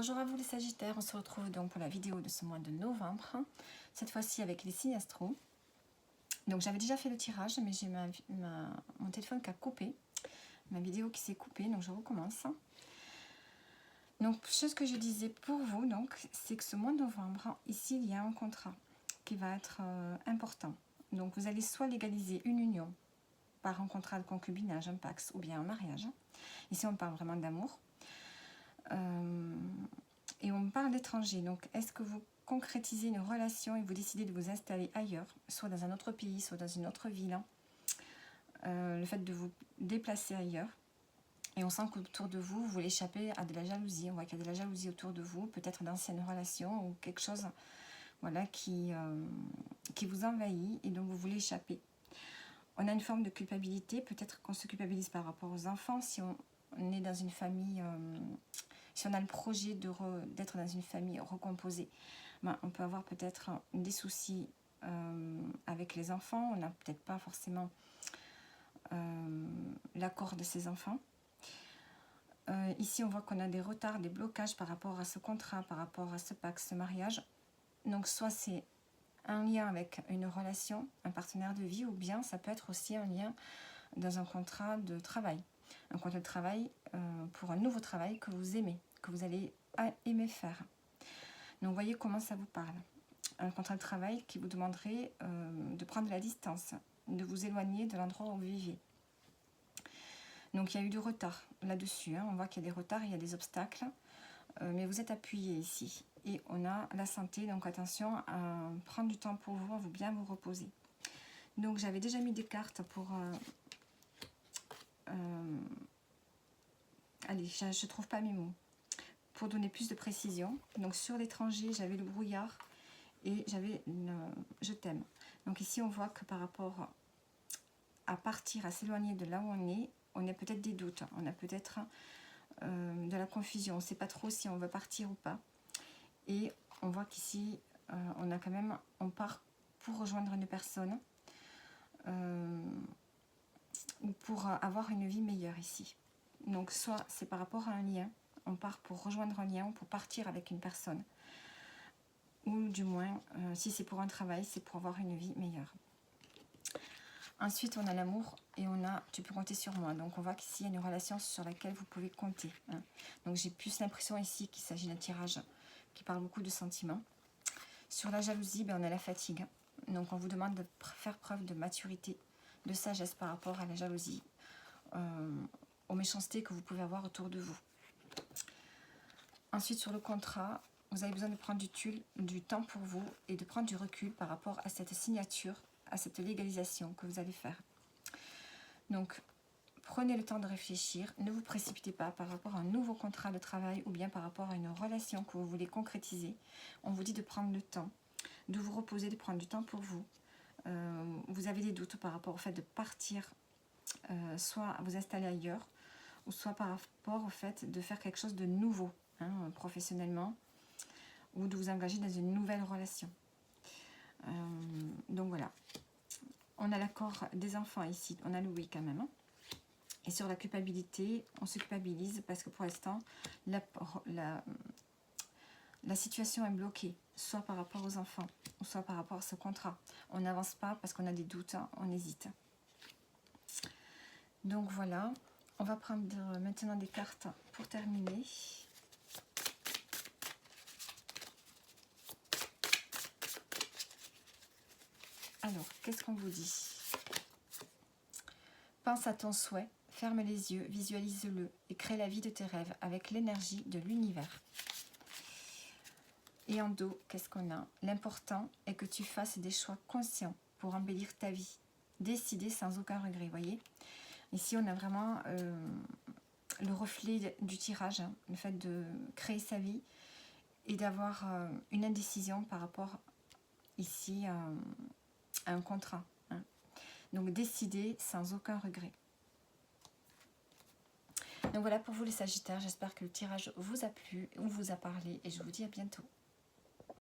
Bonjour à vous les Sagittaires, on se retrouve donc pour la vidéo de ce mois de novembre, cette fois-ci avec les signes astro. Donc j'avais déjà fait le tirage, mais j'ai mon téléphone qui a coupé, ma vidéo qui s'est coupée, donc je recommence. Donc ce que je disais pour vous, c'est que ce mois de novembre, ici il y a un contrat qui va être important. Donc vous allez soit légaliser une union par un contrat de concubinage, un pax, ou bien un mariage. Ici on parle vraiment d'amour. Et on parle d'étranger, donc est-ce que vous concrétisez une relation et vous décidez de vous installer ailleurs, soit dans un autre pays, soit dans une autre ville, le fait de vous déplacer ailleurs, et on sent qu'autour de vous, vous voulez échapper à de la jalousie, on voit qu'il y a de la jalousie autour de vous, peut-être d'anciennes relations ou quelque chose voilà, qui vous envahit et donc vous voulez échapper. On a une forme de culpabilité, peut-être qu'on se culpabilise par rapport aux enfants, si on est dans une famille... si on a le projet d'être dans une famille recomposée, on peut avoir peut-être des soucis avec les enfants. On n'a peut-être pas forcément l'accord de ses enfants. Ici, on voit qu'on a des retards, des blocages par rapport à ce contrat, par rapport à ce pacte, ce mariage. Donc, soit c'est un lien avec une relation, un partenaire de vie, ou bien ça peut être aussi un lien dans un contrat de travail. Un contrat de travail pour un nouveau travail que vous aimez, que vous allez aimer faire. Donc voyez comment ça vous parle. Un contrat de travail qui vous demanderait de prendre la distance, de vous éloigner de l'endroit où vous vivez. Donc il y a eu du retard là-dessus, on voit qu'il y a des retards, il y a des obstacles, mais vous êtes appuyé ici. Et on a la santé, donc attention à prendre du temps pour vous, à vous bien vous reposer. Donc j'avais déjà mis des cartes pour... allez, je ne trouve pas mes mots. Pour donner plus de précision. Donc sur l'étranger, j'avais le brouillard et j'avais je t'aime. Donc ici, on voit que par rapport à partir, à s'éloigner de là où on a peut-être des doutes, on a peut-être de la confusion, on ne sait pas trop si on veut partir ou pas. Et on voit qu'ici, on a quand même, on part pour rejoindre une personne ou pour avoir une vie meilleure ici. Donc soit c'est par rapport à un lien, on part pour rejoindre un lien ou pour partir avec une personne. Ou du moins, si c'est pour un travail, c'est pour avoir une vie meilleure. Ensuite, on a l'amour et on a « tu peux compter sur moi ». Donc on voit qu'ici, il y a une relation sur laquelle vous pouvez compter. Donc j'ai plus l'impression ici qu'il s'agit d'un tirage qui parle beaucoup de sentiments. Sur la jalousie, on a la fatigue. Donc on vous demande de faire preuve de maturité, de sagesse par rapport à la jalousie, aux méchancetés que vous pouvez avoir autour de vous. Ensuite, sur le contrat, vous avez besoin de prendre du temps pour vous et de prendre du recul par rapport à cette signature, à cette légalisation que vous allez faire. Donc, prenez le temps de réfléchir, ne vous précipitez pas par rapport à un nouveau contrat de travail ou bien par rapport à une relation que vous voulez concrétiser. On vous dit de prendre le temps, de vous reposer, de prendre du temps pour vous. Vous avez des doutes par rapport au fait de partir, soit vous installer ailleurs, ou soit par rapport au fait de faire quelque chose de nouveau, professionnellement, ou de vous engager dans une nouvelle relation. Donc voilà. On a l'accord des enfants ici, on a le oui quand même. Et sur la culpabilité, on se culpabilise parce que pour l'instant, la situation est bloquée, soit par rapport aux enfants, ou soit par rapport à ce contrat. On n'avance pas parce qu'on a des doutes, on hésite. Donc voilà, on va prendre maintenant des cartes pour terminer. Alors, qu'est-ce qu'on vous dit? Pense à ton souhait, ferme les yeux, visualise-le et crée la vie de tes rêves avec l'énergie de l'univers. Et en dos, qu'est-ce qu'on a? L'important est que tu fasses des choix conscients pour embellir ta vie. Décider sans aucun regret, voyez? Ici, on a vraiment le reflet du tirage, le fait de créer sa vie et d'avoir une indécision par rapport ici à un contrat. Donc décider sans aucun regret. Donc voilà pour vous les Sagittaires, j'espère que le tirage vous a plu ou vous a parlé et je vous dis à bientôt.